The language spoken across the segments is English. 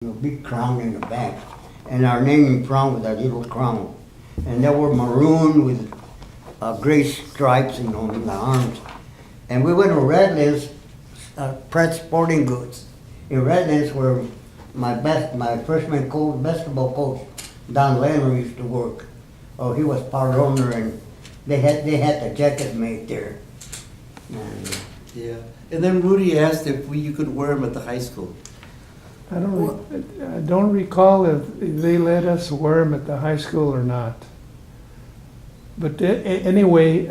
a big crown in the back, and our naming crown was a little crown, and they were maroon with gray stripes, in the arms. And we went to Redlands, Pratt Sporting Goods. In Redlands, where my freshman coach, basketball coach, Don Leonard, used to work. Oh, he was part owner, and they had the jacket made there. And, Yeah, and then Rudy asked if you could wear them at the high school. I don't recall if they let us wear them at the high school or not. But anyway,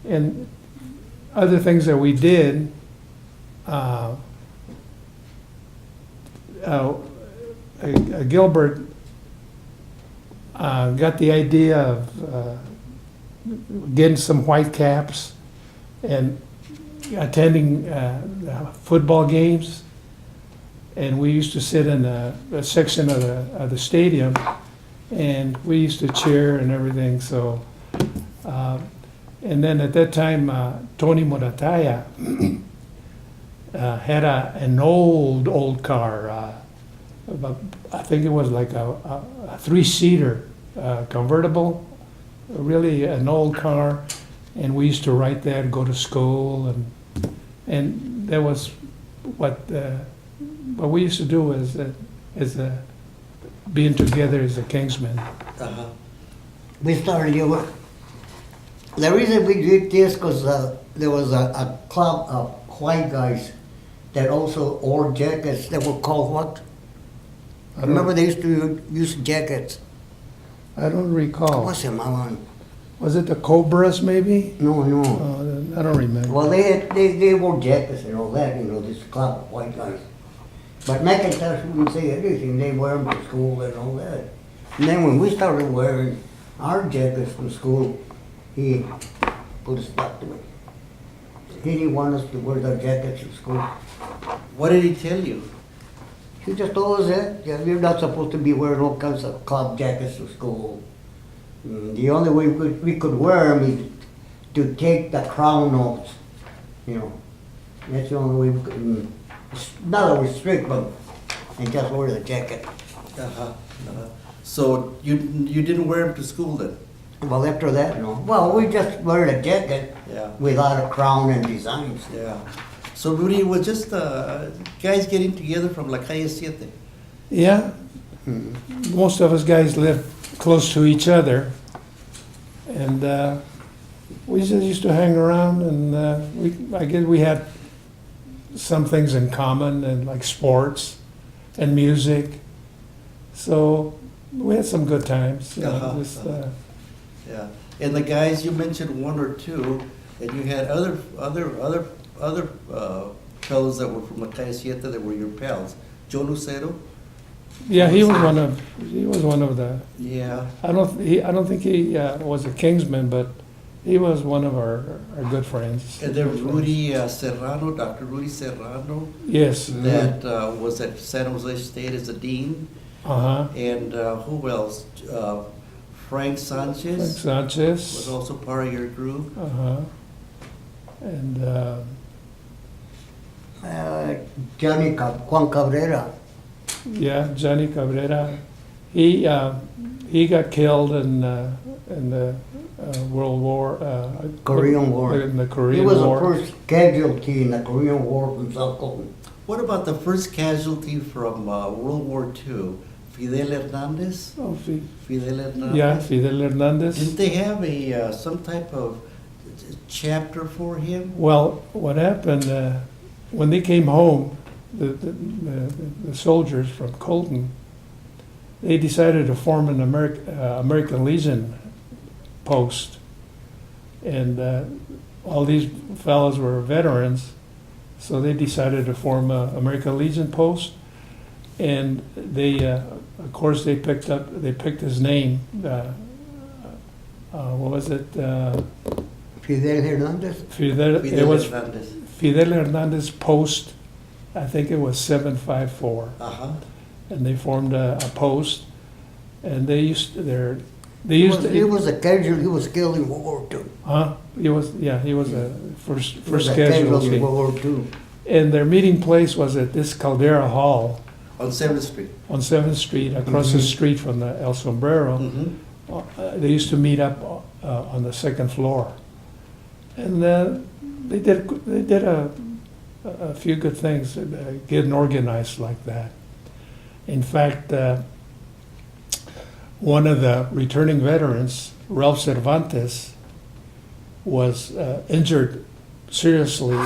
and other things that we did, Gilbert got the idea of getting some white caps and attending football games. And we used to sit in a section of the stadium, and we used to cheer and everything. So, and then at that time, Tony Morataya had an old car. I think it was like a three-seater convertible, really an old car. And we used to ride that, go to school, and that was what we used to do as being together as a Kingsmen. Uh-huh. we started, the reason we did this because there was a club of white guys that also wore jackets that were called what? I Remember they used to use jackets. don't recall. What's them? Was it the Cobras, maybe? No. I don't remember. Well, they wore jackets and all that, this club of white guys. But McIntosh wouldn't say anything. They wear them to school and all that. And then when we started wearing our jackets from school, he put a stop to it. He didn't want us to wear our jackets to school. What did he tell you? He just told us that you're not supposed to be wearing all kinds of club jackets to school. The only way we could wear them is to take the crown off. That's the only way we could. Not always strict, but and just wear the jacket. Uh-huh. Uh-huh. So you didn't wear them to school then? Well, after that, no. Well, we just wear the jacket Yeah. without a crown and designs. Yeah. So Rudy, was just guys getting together from La Calle Siete. Yeah, most of us guys lived close to each other, and we just used to hang around, and I guess we had some things in common, and like sports and music. So we had some good times. Yeah. And the guys, you mentioned one or two, and you had other fellows that were from La Calle Siete that were your pals. Joe Lucero. Yeah, he was one of the. Yeah. I don't think he was a Kingsman, but he was one of our good friends. And then Rudy Serrano, Dr. Rudy Serrano. Yes. That was at San Jose State as a dean. Uh-huh. And who else? Frank Sanchez. Frank Sanchez was also part of your group. Uh-huh. And Juan Cabrera. yeah, Johnny Cabrera. He got killed in the World War. Korean War. In the Korean He was War. the first casualty in the Korean War from South Colton. What about the first casualty from World War II? Fidel Hernandez? Oh, Fidel Hernandez? yeah, Fidel Hernandez. Didn't they have some type of chapter for him? Well, what happened when they came home, the soldiers from Colton, they decided to form an American Legion post, and all these fellows were veterans, so they decided to form an American Legion post, and they, of course, they picked his name. What was it? Fidel Hernandez? It was Hernandez. Fidel Hernandez Post, I think it was 754. Uh-huh. And they formed a post, and they used He was a casualty. He was killed in World War II. He was a first He was a casualty casualty. in World War II. And their meeting place was at this Caldera Hall. On 7th Street. on 7th Street, across the street from the El Sombrero. Mm-hmm. They used to meet up on the second floor. And they did a few good things, getting organized like that. In fact, one of the returning veterans, Ralph Cervantes, was injured seriously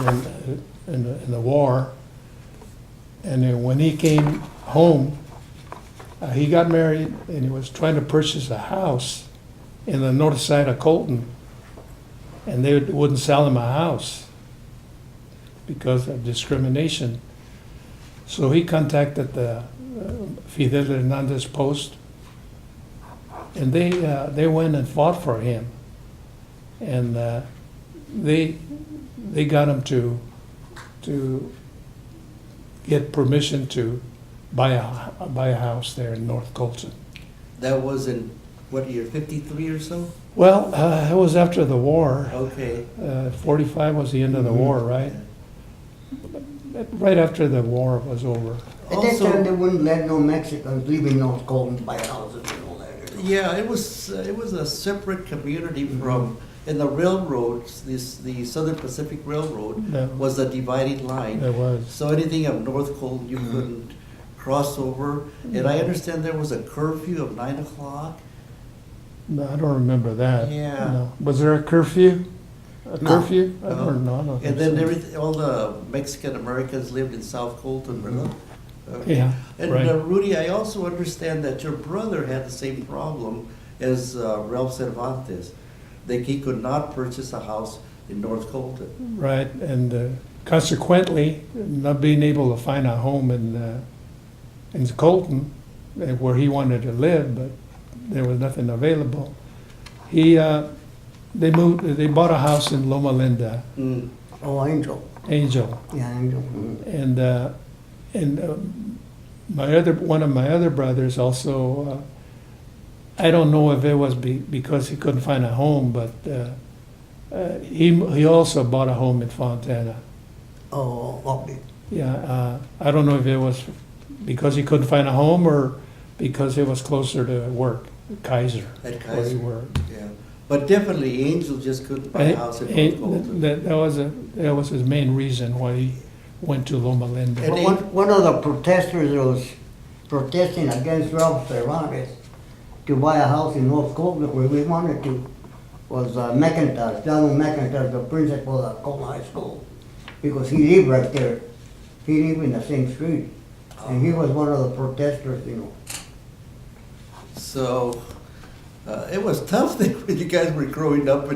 in the war. And then when he came home, he got married and he was trying to purchase a house in the north side of Colton. And they wouldn't sell him a house because of discrimination. So he contacted the Fidel Hernandez Post, and they went and fought for him. And they got him to get permission to buy a house there in North Colton. That was in, what year, 53 or so? Well, it was after the war. Okay. 45 was the end of the war, right? Right after the war was over. At that time, they wouldn't let no Mexicans leaving North Colton buy houses and all that. Yeah, it was a separate community from, in the railroads, the Southern Pacific Railroad Yeah. was a dividing line. It was. So anything of North Colton, you couldn't cross over. And I understand there was a curfew of 9 o'clock. No, I don't remember that. Yeah. No. Was there a curfew? A No. curfew? I don't know. I don't think And then so. all the Mexican Americans lived in South Colton, really. Okay. Yeah, And right. Rudy, I also understand that your brother had the same problem as Ralph Cervantes. That he could not purchase a house in North Colton. Right, and consequently, not being able to find a home in Colton, where he wanted to live, but there was nothing available. They bought a house in Loma Linda, Mm. Oh, Angel. Angel, Yeah, Angel. and one of my other brothers also. I don't know if it was because he couldn't find a home, but he also bought a home in Fontana. Oh, okay. Yeah, I don't know if it was because he couldn't find a home or because it was closer to work, Kaiser. At where he Kaiser. worked. Yeah, but definitely Angel just couldn't buy a house in North Colton. That was his main reason why he went to Loma Linda. And One of the protesters that was protesting against Ralph Cervantes to buy a house in North Colton where we wanted to was McIntosh, Donald McIntosh, the principal of Colton High School, because he lived right there. He lived in the same street, and he was one of the protesters, you know. So it was tough when you guys were growing up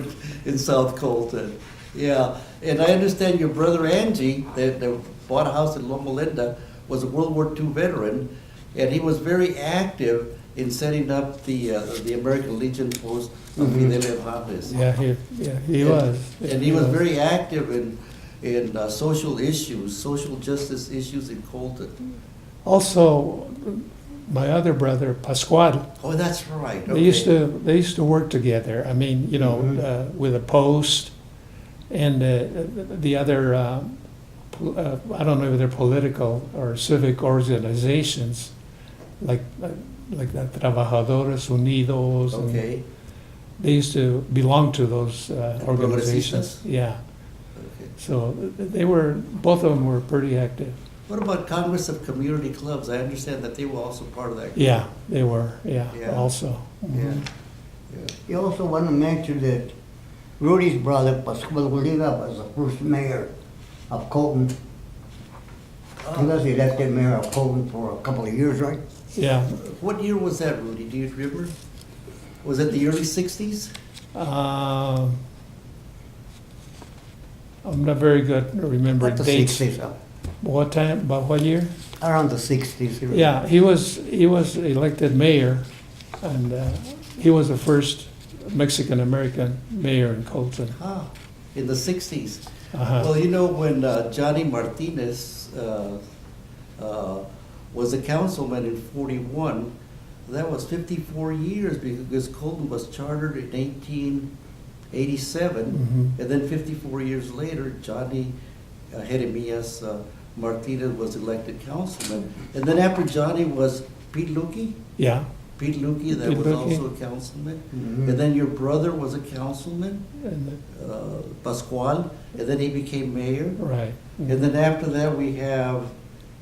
in South Colton. Yeah, and I understand your brother Angie, that bought a house in Loma Linda, was a World War II veteran, and he was very active in setting up the American Legion post of Fidel Hernandez. Yeah, he was. And he was very active in social issues, social justice issues in Colton. Also, my other brother Pascual. Oh, that's right. They used to work together. I mean, you know, with the Post and the other. I don't know if they're political or civic organizations, like the Trabajadores Unidos. And Okay. they used to belong to those organizations. Progresistas? Yeah. Okay. So both of them were pretty active. What about Congress of Community Clubs? I understand that they were also part of that. Yeah, they were. Yeah, Yeah. also. Yeah. Mhm. Yeah. You also want to mention that Rudy's brother, Pascual Oliva, was the first mayor of Colton. He was elected mayor of Colton for a couple of years, right? Yeah. What year was that, Rudy? Do you remember? Was it the early 60s? I'm not very good at remembering About the dates. 60s, What time? About what year? around the 60s. Yeah, he was elected mayor, and he was the first Mexican American mayor in Colton. Ah, in the 60s. Uh-huh. Well, you know, when Johnny Martinez was a councilman in 41, that was 54 years because Colton was chartered in 1887, Mhm. and then 54 years later, Johnny Jeremias Martinez was elected councilman. And then after Johnny was Pete Lukey? Yeah, Pete Lukey, that Pete was Lukey. also a councilman. Mhm. And then your brother was a councilman, and, Pascual, and then he became mayor. right. And then after that, we have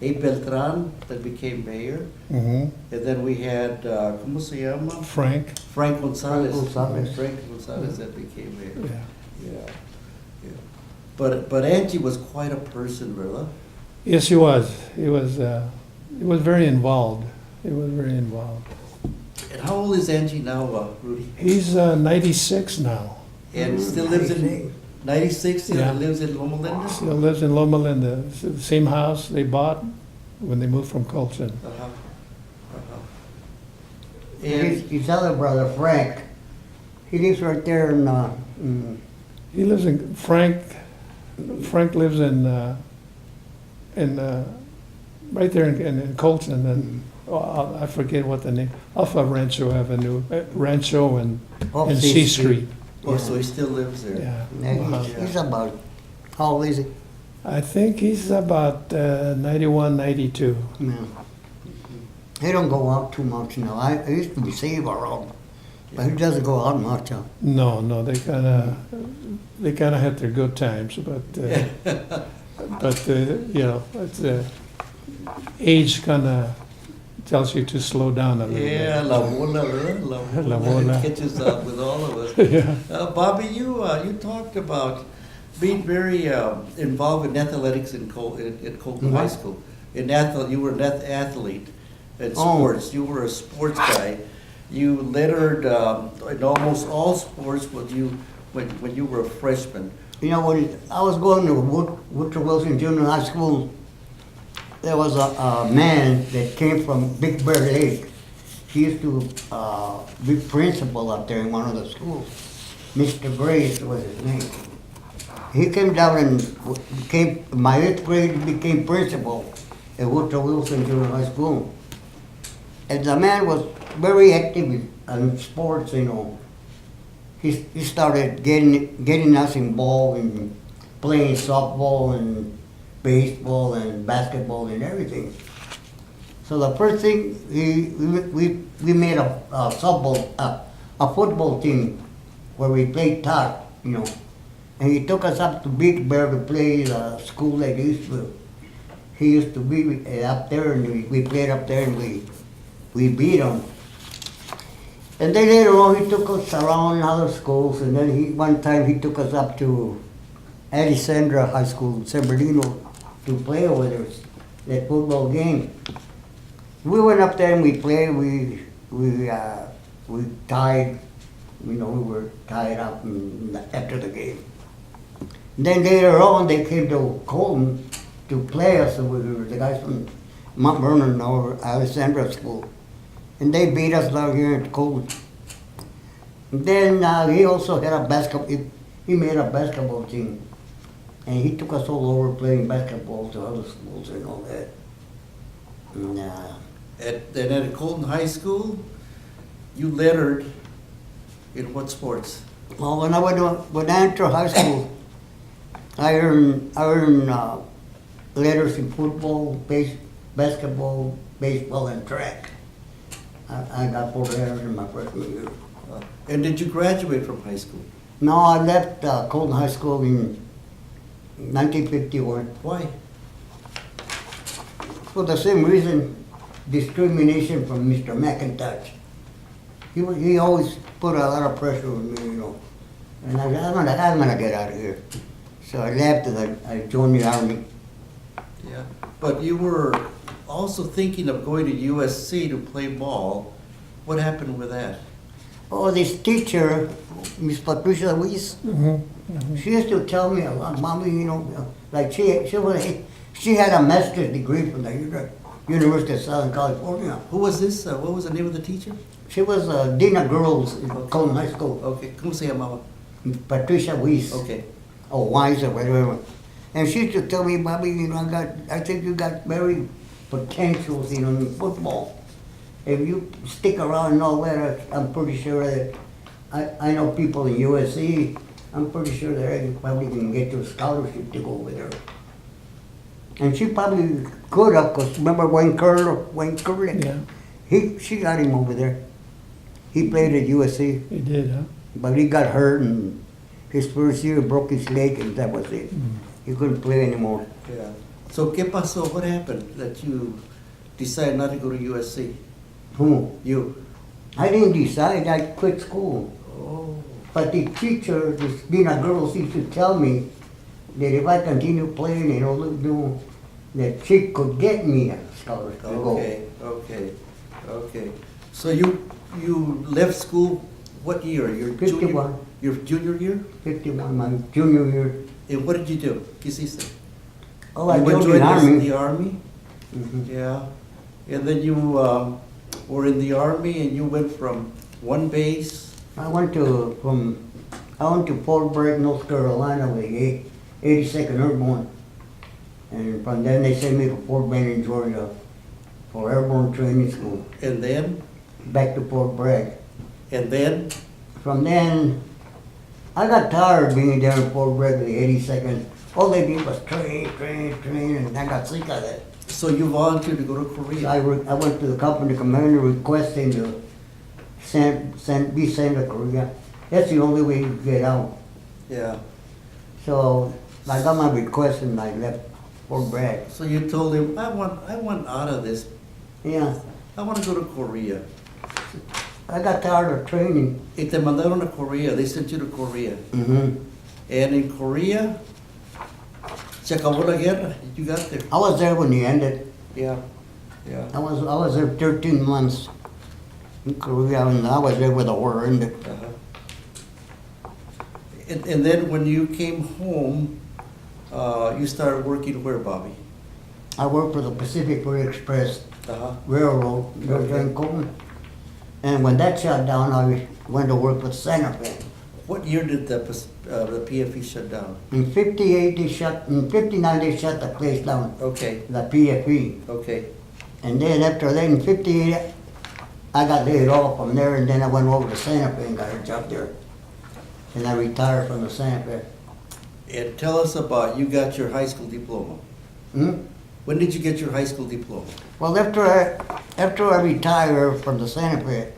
Abe Beltran that became mayor. Mhm. And then we had, ¿cómo se llama? Frank, Frank Gonzalez. Frank Gonzalez. Frank Gonzalez that became mayor. yeah. Yeah, yeah. But Angie was quite a person, ¿verdad? Yes, he was. He was very involved. He was very involved. And how old is Angie now, Rudy? He's 96 now. And still lives in 96, still Yeah. lives in Loma Linda? Still lives in Loma Linda. It's the same house they bought when they moved from Colton. Uh-huh. Uh-huh. His, And, his other brother, Frank, he lives right there He lives in Frank. Frank lives in right there in Colton, and I forget what the name. Off of Rancho Avenue, Rancho and off C Street. oh, so he still lives there? Yeah. Yeah, he's about, how old is he? I think he's about 91, 92. Yeah. He don't go out too much now. I used to be saved around, but he doesn't go out much. Huh? No, they kind of had their good times, but you know, it's age kind of tells you to slow down a little Yeah, bit. La Bola, ¿verdad? La Bola. Catches up with all of us. Yeah. Bobby, you talked about being very involved in athletics in Colton High School. You were an athlete in sports. You were a sports guy. You lettered in almost all sports when you were a freshman. You know, when I was going to Woodrow Wilson Junior High School, there was a man that came from Big Bear Lake. He used to be principal up there in one of the schools. Mr. Grace was his name. He came down and became, my 8th grade, he became principal at Woodrow Wilson Junior High School. And the man was very active in sports, you know. He started getting us involved in playing softball and baseball and basketball and everything. So the first thing, we made a softball, a football team where we played tag, you know. And he took us up to Big Bear to play school that he used to be up there, and we played up there, and we beat him. And then later on, he took us around other schools, and then one time he took us up to Alexandra High School in San Bernardino to play with us, that football game. We went up there and we played, we tied, you know, we were tied up after the game. Then later on, they came to Colton to play us, and we were the guys from Mount Vernon or Alexandra School. And they beat us down here at Colton. And then he also had a basketball, he made a basketball team. And he took us all over playing basketball to other schools and all that. And, At Colton High School, you lettered in what sports? well, when I entered high school, I earned letters in football, basketball, baseball, and track. I got 4 letters in my freshman year. And did you graduate from high school? No, I left Colton High School in 1951 Why? for the same reason, discrimination from Mr. McIntosh. He always put a lot of pressure on me, you know. And I said, I'm gonna get out of here. So I left and I joined the Army. Yeah. But you were also thinking of going to USC to play ball. What happened with that? Oh, this teacher, Miss Patricia Weiss, she used to tell me a lot, Mommy, you know, like she had a master's degree from the University of Southern California. Who was this? What was the name of the teacher? She was Dean of Girls in Colton High School, Okay. ¿Cómo se llamaba? Patricia Weiss, Okay. or Weiss or whatever. And she used to tell me, Bobby, you know, I think you got very potentials, you know, in football. If you stick around and all that, I'm pretty sure that I know people in USC. I'm pretty sure that I probably can get you a scholarship to go over there. And she probably could have, because remember Wayne Curley? Yeah, She got him over there. He played at USC, he did, huh? but he got hurt and his first year broke his leg and that was it. He couldn't play anymore. Yeah. So, ¿qué pasó? What happened that you decided not to go to USC? Who? You? I didn't decide, I quit school. Oh. But the teacher, this being a girl, used to tell me that if I continue playing, that she could get me a scholarship to go. Okay. So you left school what year? Your 51. Your junior year? 51, my junior year. And what did you do? ¿Qué hiciste? Oh, I You joined the joined army. the army? Mhm. Yeah. And then you were in the army and you went from one base. I went to Fort Bragg, North Carolina with the 82nd Airborne. And from then they sent me to Fort Benning, in Georgia for airborne training school. And then? Back to Fort Bragg. And then? From then, I got tired of being there in Fort Bragg with the 82nd. All they did was train, and I got sick of it. So you volunteered to go to So Korea? I went to the company commander requesting to be sent to Korea. That's the only way to get out. Yeah. So I got my request and I left Fort Bragg. So you told him, I want out of this. Yeah, I want to go to Korea. I got tired of training. Y te mandaron a Korea. They sent you to Korea. Hmm. And in Korea, se acabó la guerra. You got there. I was there when it ended. Yeah. I was there 13 months in Korea, and I was there when the war ended. Uh-huh. And then when you came home, you started working where, Bobby? I worked for the Pacific Rail Express Uh-huh. Railroad there in Colton. And when that shut down, I went to work with Santa Fe. What year did the PFE shut down? In 59 they shut the place down, Okay. the PFE. Okay. And then after that, in 58, I got laid off from there, and then I went over to Santa Fe and got a job there. And I retired from the Santa Fe. And tell us about, you got your high school diploma. Hmm? When did you get your high school diploma? Well, after I retired from the Santa Fe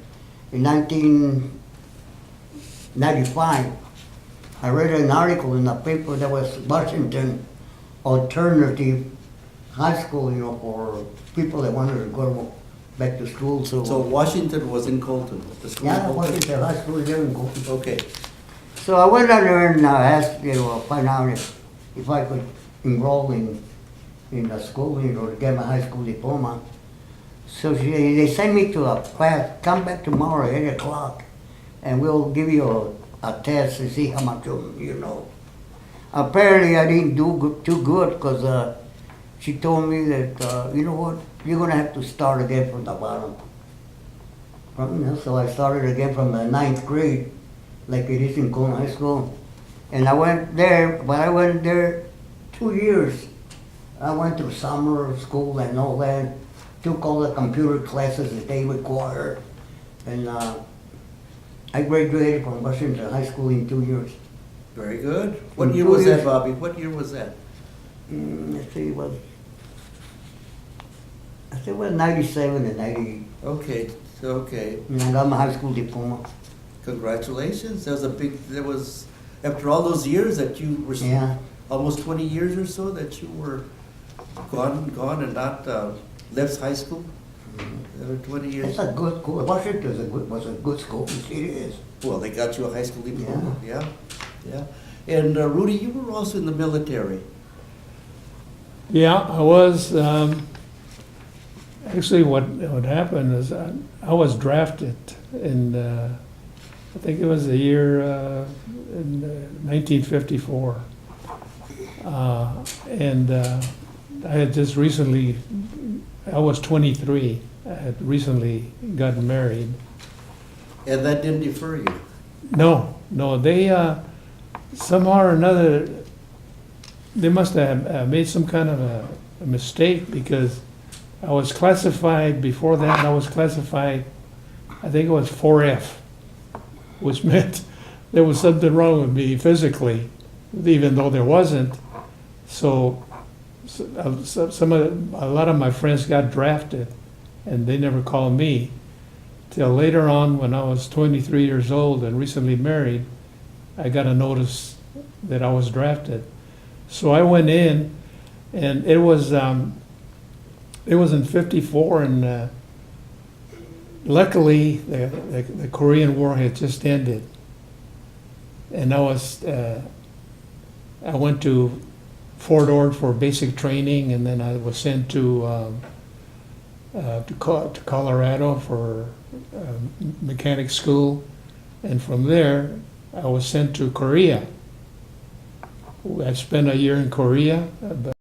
in 1995, I read an article in the paper that was Washington Alternative High School, for people that wanted to go back to school. So Washington was in Colton, the school in Yeah, Colton? Washington High School there in Colton. Okay. So I went down there and asked, find out if I could enroll in the school, to get my high school diploma. So they sent me to a class, come back tomorrow at 8 o'clock, and we'll give you a test to see how much you know. Apparently I didn't do too good, because she told me that, you know what, you're gonna have to start again from the bottom. So I started again from the 9th grade, like it is in Colton High School. And I went there, but I went there 2 years. I went to summer school and all that, took all the computer classes that they required. And I graduated from Washington High School in 2 years. Very good. What In year 2 was that, years. Bobby? What year was that? Let's see, I think it was 97 and 98. Okay, okay. And I got my high school diploma. Congratulations. There was, after all those years that you were, Yeah. almost 20 years or so that you were gone and not left high school? 20 years? It's a good school. Washington was a good school. It is. Well, they got you a high school diploma, yeah. And Rudy, you were also in the military. Yeah, I was. Actually, what happened is I was drafted in, I think it was the year in 1954. And I had just recently, I was 23. I had recently gotten married. And that didn't defer you? No, they, somehow or another, they must have made some kind of a mistake, because I was classified, before that, I was classified, I think it was 4F, which meant there was something wrong with me physically, even though there wasn't. So a lot of my friends got drafted, and they never called me. Till later on, when I was 23 years old and recently married, I got a notice that I was drafted. So I went in, and it was in '54, and luckily the Korean War had just ended, and I went to Fort Ord for basic training, and then I was sent to Colorado for mechanic school, and from there I was sent to Korea. I spent a year in Korea, but